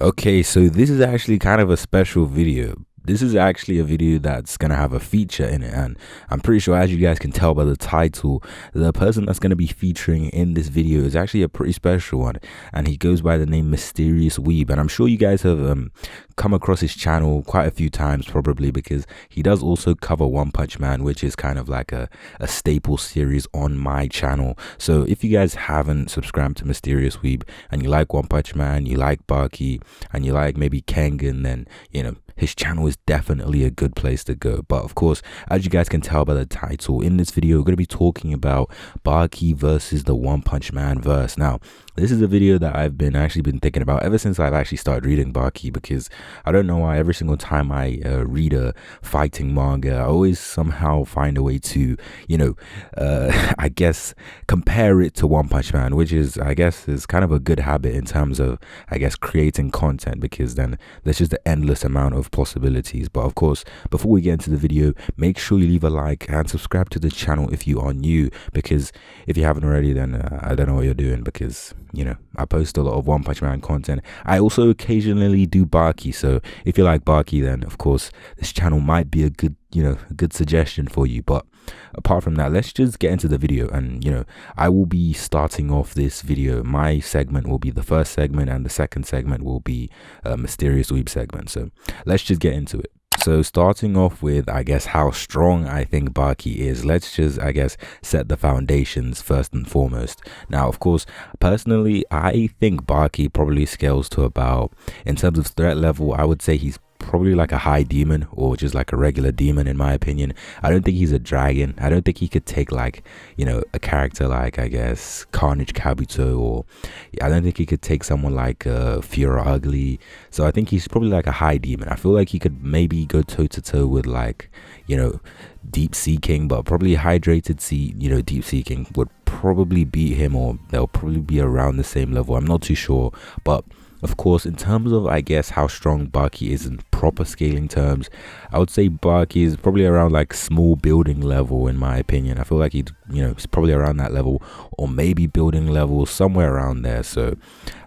Okay, so this is actually kind of a special video. This is actually a video that's gonna have a feature in it, and I'm pretty sure, as you guys can tell by the title, the person that's gonna be featuring in this video is actually a pretty special one, and he goes by the name Mysterious Weeb. And I'm sure you guys have come across his channel quite a few times, probably because he does also cover One Punch Man, which is kind of like a staple series on my channel. So if you guys haven't subscribed to Mysterious Weeb and you like One Punch Man, you like Baki, and you like maybe Kengan, then his channel is definitely a good place to go. But of course, as you guys can tell by the title, in this video we're going to be talking about Baki versus the One Punch Man verse. Now, this is a video that I've been thinking about ever since I've actually started reading Baki, because I don't know why every single time I read a fighting manga, I always somehow find a way to I guess compare it to One Punch Man, which is, I guess, is kind of a good habit in terms of, I guess, creating content, because then there's just an endless amount of possibilities. But of course, before we get into the video, make sure you leave a like and subscribe to the channel if you are new, because if you haven't already, then I don't know what you're doing, because I post a lot of One Punch Man content. I also occasionally do Baki, so if you like Baki, then of course this channel might be a good a good suggestion for you. But apart from that, let's just get into the video. And I will be starting off this video. My segment will be the first segment, and the second segment will be a Mysterious Weeb segment. So let's just get into it. So starting off with, I guess, how strong I think Baki is, let's just, I guess, set the foundations first and foremost. Now, of course, personally, I think Baki probably scales to about, in terms of threat level, I would say he's probably like a high demon, or just like a regular demon, in my opinion. I don't think he's a dragon. I don't think he could take like a character like, I guess, Carnage Kabuto, or I don't think he could take someone like Fiora Ugly. So I think he's probably like a high demon. I feel like he could maybe go toe to toe with like Deep Sea King, but probably Hydrated Sea, Deep Sea King would probably beat him, or they'll probably be around the same level. I'm not too sure. But of course, in terms of, I guess, how strong Baki is in proper scaling terms, I would say Baki is probably around like small building level, in my opinion. I feel like he's probably around that level, or maybe building level, somewhere around there. So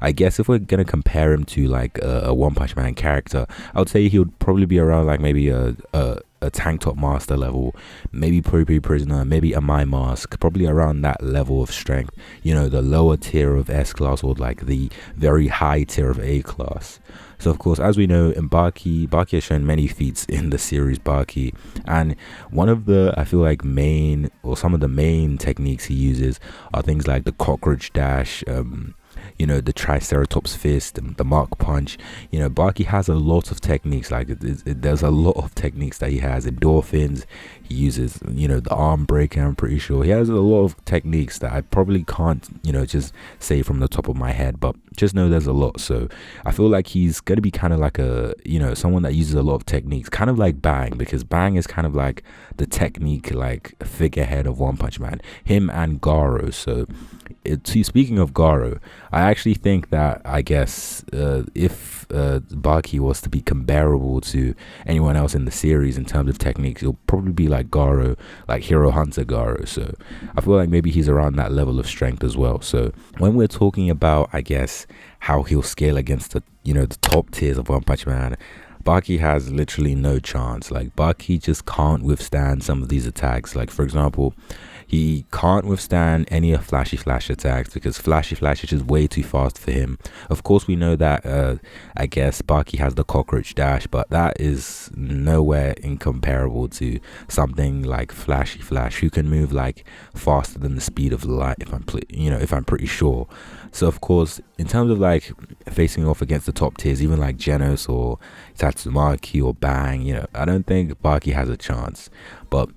I guess if we're gonna compare him to like a One Punch Man character, I would say he would probably be around like maybe a Tank Top Master level, maybe Pro Prisoner, maybe a My Mask, probably around that level of strength. The lower tier of S class, or like the very high tier of A class. So of course, as we know, in Baki has shown many feats in the series Baki, and one of the, I feel like, some of the main techniques he uses are things like the Cockroach Dash, the Triceratops Fist, the Mark Punch. Baki has a lot of techniques. Like there's a lot of techniques that he has. Endorphins, he uses the arm breaker. I'm pretty sure he has a lot of techniques that I probably can't just say from the top of my head, but just know there's a lot. So I feel like he's gonna be kind of like a someone that uses a lot of techniques, kind of like Bang, because Bang is kind of like the technique like figurehead of One Punch Man, him and Garo. So speaking of Garo, I actually think that, I guess, if Baki was to be comparable to anyone else in the series in terms of techniques, he'll probably be like Garo, like Hero Hunter Garo. So I feel like maybe he's around that level of strength as well. So when we're talking about, I guess, how he'll scale against the the top tiers of One Punch Man, Baki has literally no chance. Like Baki just can't withstand some of these attacks. Like for example, he can't withstand any of Flashy Flash attacks, because Flashy Flash is just way too fast for him. Of course, we know that I guess Baki has the Cockroach Dash, but that is nowhere incomparable to something like Flashy Flash, who can move like faster than the speed of light, if I'm pretty sure. So of course, in terms of like facing off against the top tiers, even like Genos or Tatsumaki or Bang, I don't think Baki has a chance. But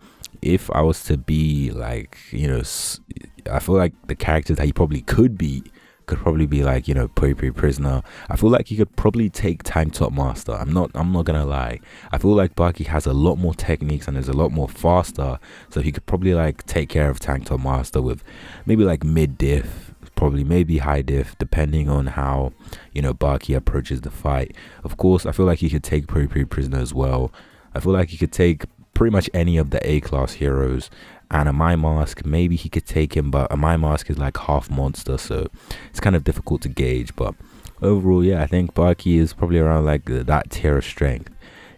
if I was to be like, I feel like the characters that he probably could beat could probably be like, Pro Prisoner. I feel like he could probably take Tank Top Master. I'm not gonna lie. I feel like Baki has a lot more techniques and is a lot more faster, so he could probably like take care of Tank Top Master with maybe like mid diff, probably maybe high diff, depending on how Baki approaches the fight. Of course, I feel like he could take Pro Prisoner as well. I feel like he could take pretty much any of the A class heroes, and a My Mask, maybe he could take him, but a My Mask is like half monster, so it's kind of difficult to gauge. But overall, yeah, I think Baki is probably around like that tier of strength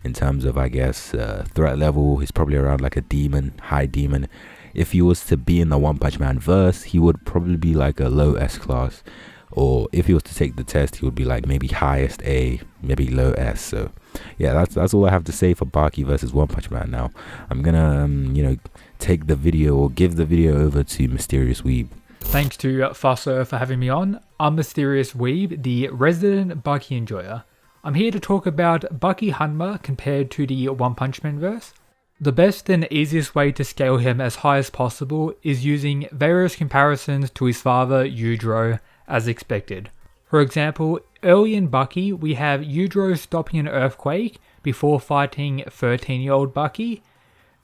in terms of, I guess, threat level. He's probably around like a demon, high demon. If he was to be in the One Punch Man verse, he would probably be like a low S class, or if he was to take the test, he would be like maybe highest A, maybe low S. So yeah, that's all I have to say for Baki versus One Punch Man. Now I'm gonna take the video, or give the video, over to Mysterious Weeb. Thanks to Fusser for having me on. I'm Mysterious Weeb, the resident Baki enjoyer. I'm here to talk about Baki Hanma compared to the One Punch Man verse. The best and easiest way to scale him as high as possible is using various comparisons to his father Yujiro, as expected. For example, early in Baki, we have Yujiro stopping an earthquake before fighting 13-year-old Baki.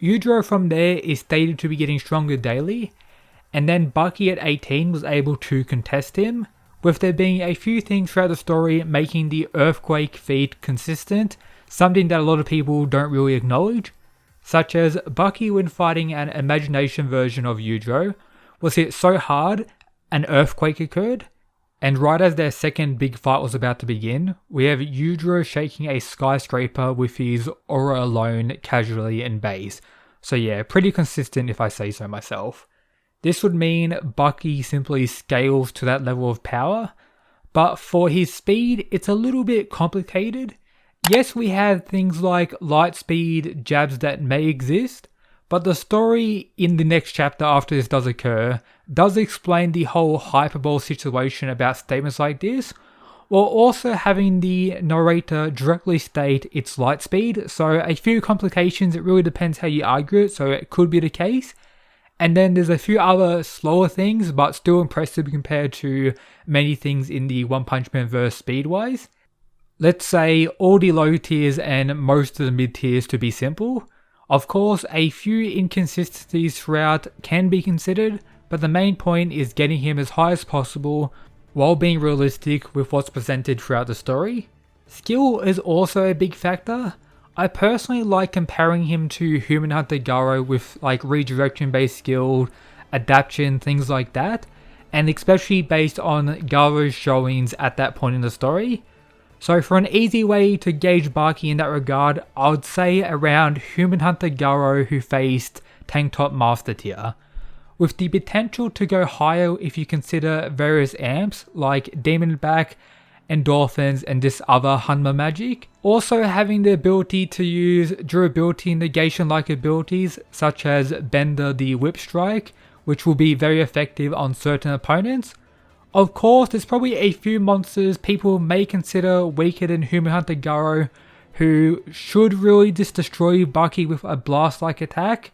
Yujiro from there is stated to be getting stronger daily, and then Baki at 18 was able to contest him, with there being a few things throughout the story making the earthquake feat consistent, something that a lot of people don't really acknowledge, such as Baki, when fighting an imagination version of Yujiro, was hit so hard an earthquake occurred, and right as their second big fight was about to begin, we have Yujiro shaking a skyscraper with his aura alone casually in base. So yeah, pretty consistent if I say so myself. This would mean Baki simply scales to that level of power, but for his speed, it's a little bit complicated. Yes, we have things like light speed jabs that may exist, but the story in the next chapter after this does occur does explain the whole hyperbole situation about statements like this, while also having the narrator directly state its light speed. So a few complications, it really depends how you argue it, so it could be the case. And then there's a few other slower things, but still impressive compared to many things in the One Punch Man verse speed-wise. Let's say all the low tiers and most of the mid tiers to be simple. Of course, a few inconsistencies throughout can be considered, but the main point is getting him as high as possible while being realistic with what's presented throughout the story. Skill is also a big factor. I personally like comparing him to Human Hunter Garo with like redirection based skill, adaptation, things like that, and especially based on Garo's showings at that point in the story. So for an easy way to gauge Baki in that regard, I would say around Human Hunter Garo, who faced Tank Top Master Tier, with the potential to go higher if you consider various amps like Demon Back, Endorphins, and this other Hanma magic. Also having the ability to use durability negation like abilities such as Bender the Whip Strike, which will be very effective on certain opponents. Of course, there's probably a few monsters people may consider weaker than Human Hunter Garo who should really just destroy Baki with a blast-like attack.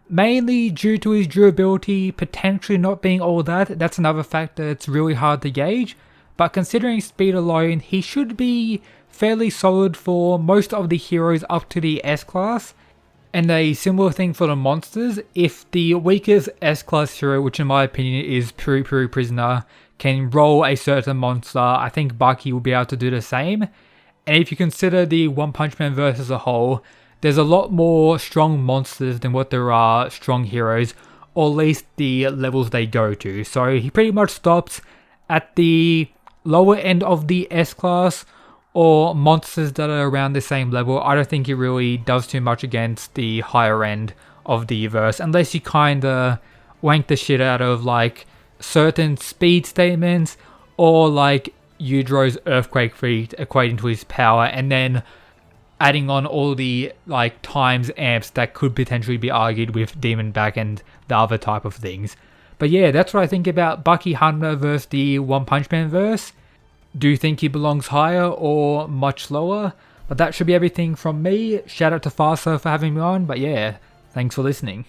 Mainly due to his durability potentially not being all that, that's another factor it's really hard to gauge. But considering speed alone, he should be fairly solid for most of the heroes up to the S-Class. And a similar thing for the monsters, if the weakest S-Class hero, which in my opinion is Puri Puri Prisoner, can roll a certain monster, I think Baki will be able to do the same. And if you consider the One Punch Man verse as a whole, there's a lot more strong monsters than what there are strong heroes, or at least the levels they go to. So he pretty much stops at the lower end of the S-Class, or monsters that are around the same level. I don't think he really does too much against the higher end of the verse, unless you kinda wank the shit out of like certain speed statements, or like Yujiro's earthquake feat equating to his power, and then adding on all the like times amps that could potentially be argued with Demon Back and the other type of things. But yeah, that's what I think about Baki Hanma versus the One Punch Man verse. Do you think he belongs higher or much lower? But that should be everything from me. Shout out to Farsa for having me on. But yeah, thanks for listening.